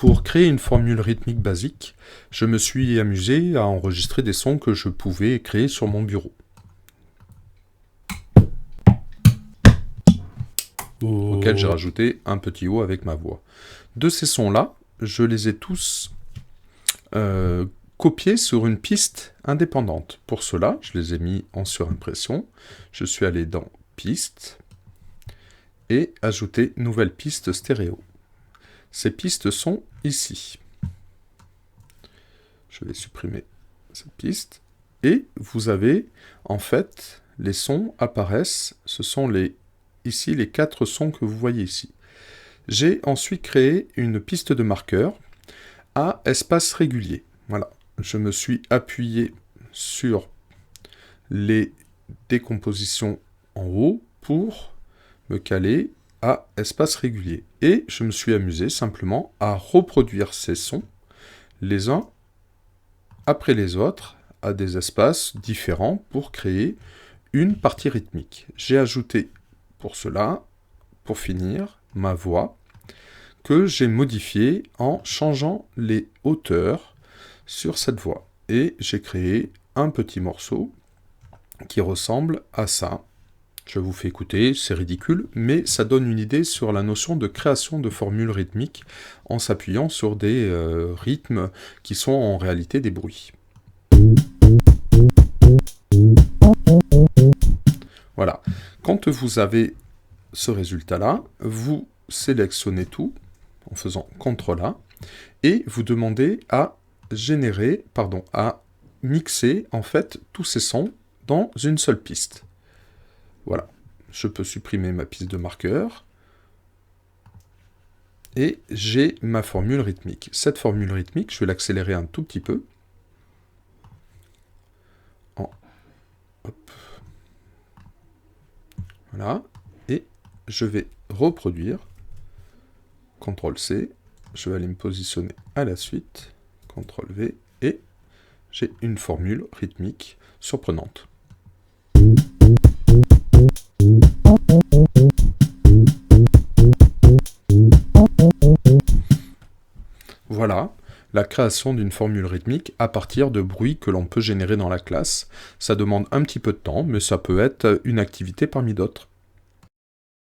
pour créer une formule rythmique basique, je me suis amusé à enregistrer des sons que je pouvais créer sur mon bureau. Auquel j'ai rajouté un petit O avec ma voix. De ces sons-là, je les ai tous copiés sur une piste indépendante. Pour cela, je les ai mis en surimpression. Je suis allé dans Pistes et ajouter nouvelle piste stéréo. Ces pistes sont ici. Je vais supprimer cette piste. Et vous avez, en fait, les sons apparaissent. Ce sont ici les 4 sons que vous voyez ici. J'ai ensuite créé une piste de marqueur à espace régulier. Voilà. Je me suis appuyé sur les décompositions en haut pour me caler à espace régulier. Et je me suis amusé simplement à reproduire ces sons, les uns après les autres, à des espaces différents pour créer une partie rythmique. J'ai ajouté pour cela, pour finir, ma voix, que j'ai modifiée en changeant les hauteurs sur cette voix. Et j'ai créé un petit morceau qui ressemble à ça. Je vous fais écouter, c'est ridicule, mais ça donne une idée sur la notion de création de formules rythmiques en s'appuyant sur des rythmes qui sont en réalité des bruits. Voilà. Quand vous avez ce résultat-là, vous sélectionnez tout en faisant CTRL-A et vous demandez à mixer en fait tous ces sons dans une seule piste. Voilà, je peux supprimer ma piste de marqueur et j'ai ma formule rythmique. Cette formule rythmique, je vais l'accélérer un tout petit peu. Voilà, et je vais reproduire. CTRL-C, je vais aller me positionner à la suite. CTRL-V, et j'ai une formule rythmique surprenante. Voilà, la création d'une formule rythmique à partir de bruits que l'on peut générer dans la classe. Ça demande un petit peu de temps, mais ça peut être une activité parmi d'autres.